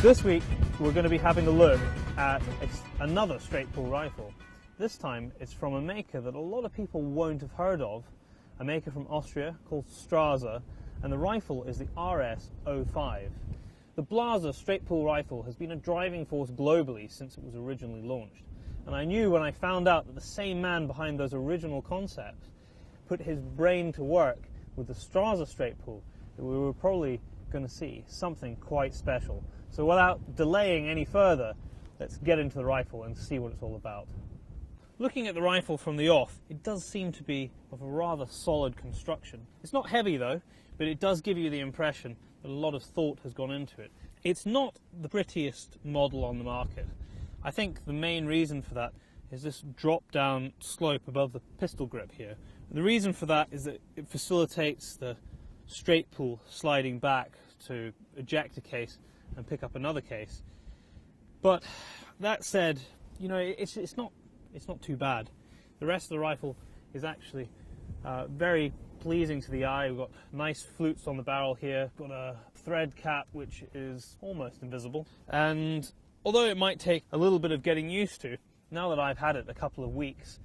This week we're going to be having a look at another straight pull rifle. This time it's from a maker that a lot of people won't have heard of, a maker from Austria called Strasser, and the rifle is the RS-05. The Blaser straight pull rifle has been a driving force globally since it was originally launched, and I knew when I found out that the same man behind those original concepts put his brain to work with the Strasser straight pull that we were probably going to see something quite special. So without delaying any further, let's get into the rifle and see what it's all about. Looking at the rifle from the off, it does seem to be of a rather solid construction. It's not heavy though, but it does give you the impression that a lot of thought has gone into it. It's not the prettiest model on the market. I think the main reason for that is this drop-down slope above the pistol grip here. The reason for that is that it facilitates the straight pull sliding back to eject a case and pick up another case. But that said, you know, it's not too bad. The rest of the rifle is actually very pleasing to the eye. We've got nice flutes on the barrel here, got a thread cap which is almost invisible, and although it might take a little bit of getting used to, now that I've had it a couple of weeks,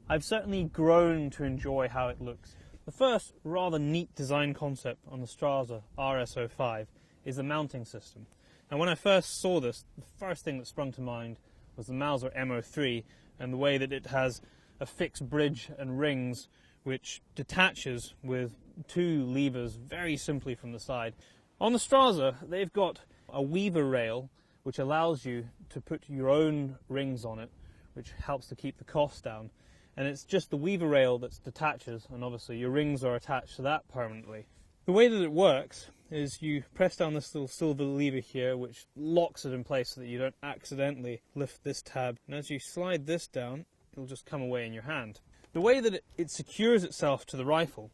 I've certainly grown to enjoy how it looks. The first rather neat design concept on the Strasser RS-05 is the mounting system. And when I first saw this, the first thing that sprung to mind was the Mauser M03 and the way that it has a fixed bridge and rings which detaches with two levers very simply from the side. On the Strasser, they've got a weaver rail which allows you to put your own rings on it, which helps to keep the cost down. And it's just the weaver rail that detaches, and obviously your rings are attached to that permanently. The way that it works is you press down this little silver lever here, which locks it in place so that you don't accidentally lift this tab. And as you slide this down, it'll just come away in your hand. The way that it secures itself to the rifle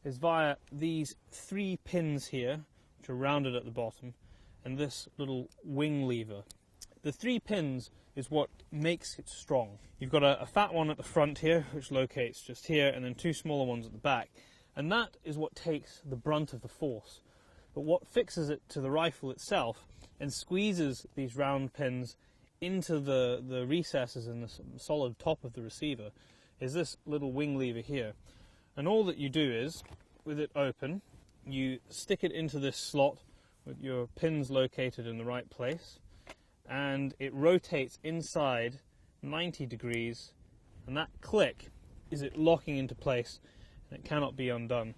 is via these three pins here, which are rounded at the bottom, and this little wing lever. The three pins is what makes it strong. You've got a fat one at the front here, which locates just here, and then two smaller ones at the back. And that is what takes the brunt of the force. But what fixes it to the rifle itself and squeezes these round pins into the recesses in the solid top of the receiver is this little wing lever here. And all that you do is, with it open, you stick it into this slot with your pins located in the right place, and it rotates inside 90 degrees, and that click is it locking into place, and it cannot be undone.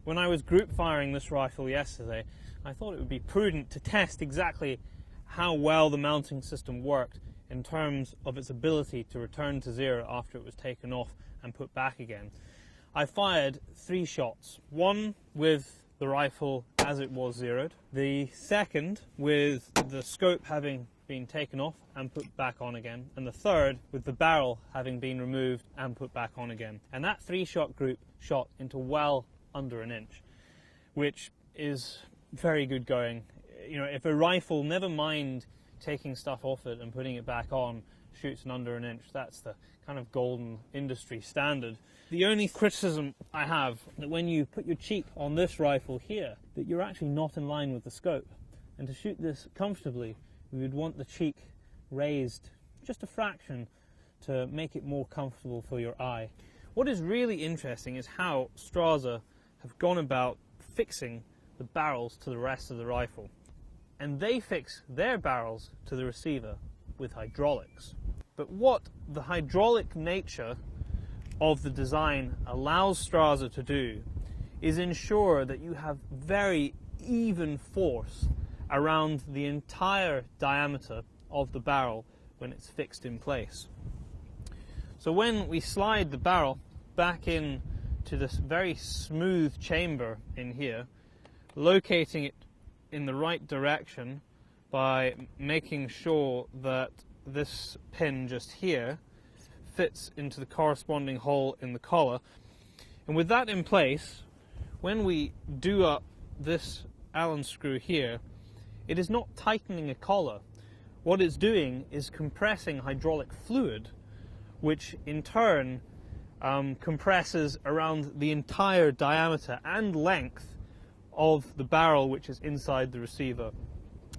When I was group firing this rifle yesterday, I thought it would be prudent to test exactly how well the mounting system worked in terms of its ability to return to zero after it was taken off and put back again. I fired 3 shots, one with the rifle as it was zeroed, the second with the scope having been taken off and put back on again, and the third with the barrel having been removed and put back on again. And that 3-shot group shot into well under an inch, which is very good going. You know, if a rifle, never mind taking stuff off it and putting it back on, shoots in under an inch, that's the kind of golden industry standard. The only criticism I have that when you put your cheek on this rifle here, that you're actually not in line with the scope. And to shoot this comfortably, we would want the cheek raised just a fraction to make it more comfortable for your eye. What is really interesting is how Strasser have gone about fixing the barrels to the rest of the rifle. And they fix their barrels to the receiver with hydraulics. But what the hydraulic nature of the design allows Strasser to do is ensure that you have very even force around the entire diameter of the barrel when it's fixed in place. So when we slide the barrel back in to this very smooth chamber in here, locating it in the right direction by making sure that this pin just here fits into the corresponding hole in the collar, and with that in place, when we do up this Allen screw here, it is not tightening a collar. What it's doing is compressing hydraulic fluid, which in turn compresses around the entire diameter and length of the barrel which is inside the receiver.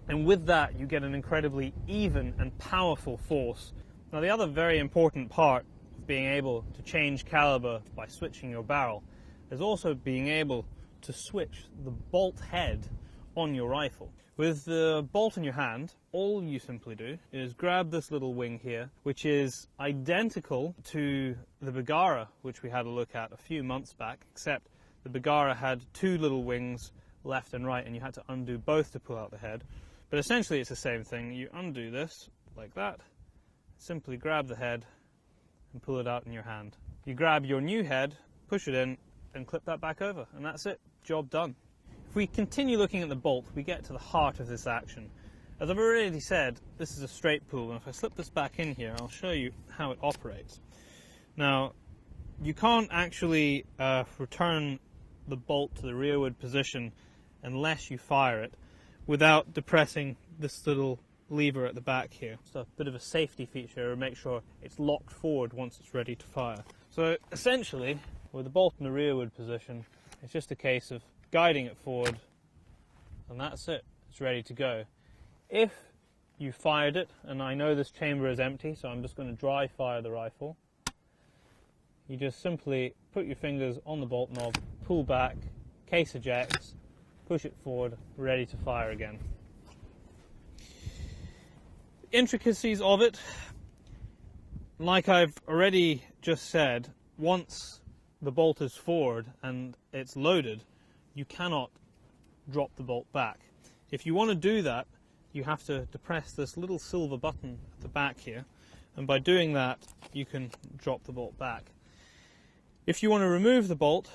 And with that, you get an incredibly even and powerful force. Now, the other very important part of being able to change caliber by switching your barrel is also being able to switch the bolt head on your rifle. With the bolt in your hand, all you simply do is grab this little wing here, which is identical to the Bergara, which we had a look at a few months back, except the Bergara had two little wings left and right, and you had to undo both to pull out the head. But essentially it's the same thing. You undo this like that, simply grab the head and pull it out in your hand. You grab your new head, push it in, and clip that back over, and that's it. Job done. If we continue looking at the bolt, we get to the heart of this action. As I've already said, this is a straight pull, and if I slip this back in here, I'll show you how it operates. Now, you can't actually return the bolt to the rearward position unless you fire it without depressing this little lever at the back here. It's a bit of a safety feature to make sure it's locked forward once it's ready to fire. So essentially, with the bolt in the rearward position, it's just a case of guiding it forward, and that's it. It's ready to go. If you fired it, and I know this chamber is empty, so I'm just going to dry fire the rifle, you just simply put your fingers on the bolt knob, pull back, case ejects, push it forward, ready to fire again. The intricacies of it, like I've already just said, once the bolt is forward and it's loaded, you cannot drop the bolt back. If you want to do that, you have to depress this little silver button at the back here, and by doing that you can drop the bolt back. If you want to remove the bolt,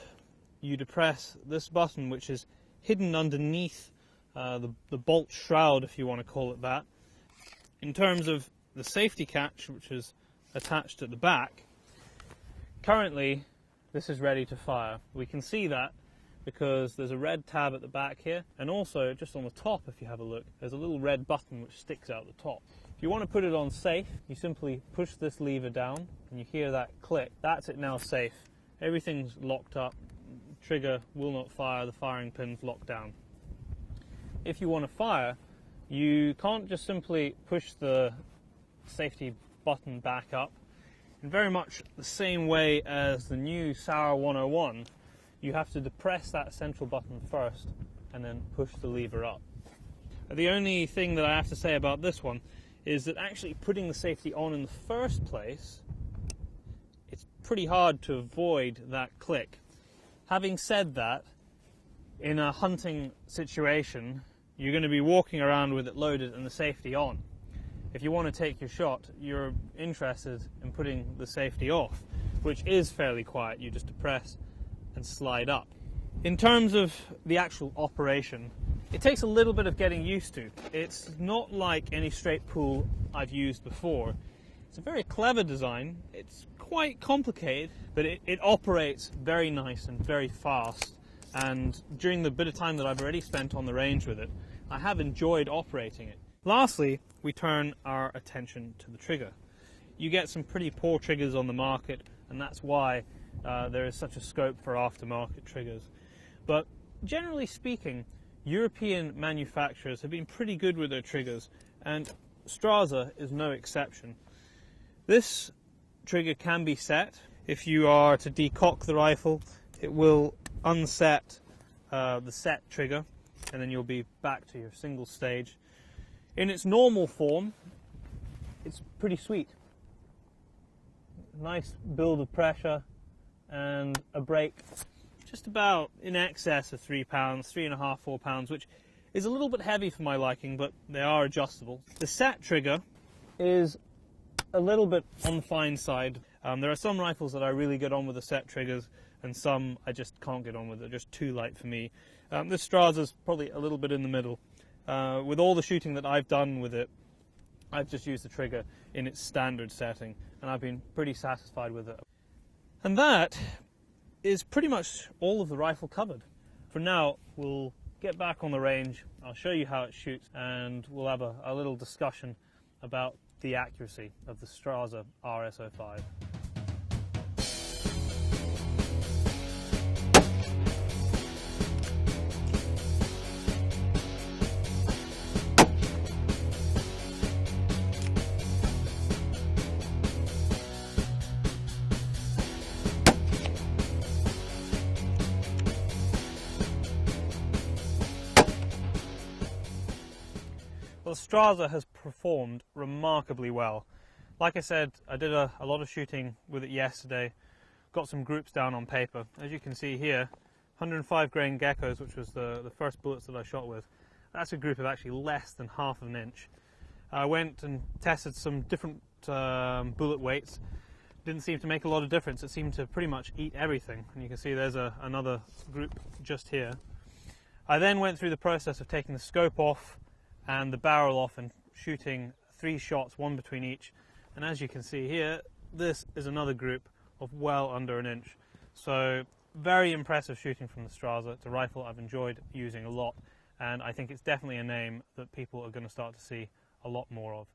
you depress this button, which is hidden underneath the bolt shroud, if you want to call it that. In terms of the safety catch, which is attached at the back, currently this is ready to fire. We can see that because there's a red tab at the back here, and also just on the top, if you have a look, there's a little red button which sticks out the top. If you want to put it on safe, you simply push this lever down and you hear that click. That's it now safe. Everything's locked up, trigger will not fire, the firing pin's locked down. If you want to fire, you can't just simply push the safety button back up. In very much the same way as the new Sauer 101, you have to depress that central button first and then push the lever up. The only thing that I have to say about this one is that actually putting the safety on in the first place, it's pretty hard to avoid that click. Having said that, in a hunting situation, you're going to be walking around with it loaded and the safety on. If you want to take your shot, you're interested in putting the safety off, which is fairly quiet. You just depress and slide up. In terms of the actual operation, it takes a little bit of getting used to. It's not like any straight pull I've used before. It's a very clever design. It's quite complicated, but it operates very nice and very fast. And during the bit of time that I've already spent on the range with it, I have enjoyed operating it. Lastly, we turn our attention to the trigger. You get some pretty poor triggers on the market, and that's why there is such a scope for aftermarket triggers. But generally speaking, European manufacturers have been pretty good with their triggers, and Strasser is no exception. This trigger can be set. If you are to decock the rifle, it will unset the set trigger, and then you'll be back to your single stage. In its normal form, it's pretty sweet. Nice build of pressure and a brake just about in excess of 3 pounds, 3.5, 4 pounds, which is a little bit heavy for my liking, but they are adjustable. The set trigger is a little bit on the fine side. There are some rifles that I really get on with the set triggers, and some I just can't get on with. They're just too light for me. This Strasser's probably a little bit in the middle. With all the shooting that I've done with it, I've just used the trigger in its standard setting, and I've been pretty satisfied with it. And that is pretty much all of the rifle covered. For now, we'll get back on the range, I'll show you how it shoots, and we'll have a little discussion about the accuracy of the Strasser RS05. Well, Strasser has performed remarkably well. Like I said, I did a lot of shooting with it yesterday, got some groups down on paper. As you can see here, 105 grain geckos, which was the first bullets that I shot with, that's a group of actually less than half of an inch. I went and tested some different bullet weights. Didn't seem to make a lot of difference. It seemed to pretty much eat everything. And you can see there's another group just here. I then went through the process of taking the scope off and the barrel off and shooting 3 shots, 1 between each. And as you can see here, this is another group of well under an inch. So very impressive shooting from the Strasser. It's a rifle I've enjoyed using a lot, and I think it's definitely a name that people are going to start to see a lot more of.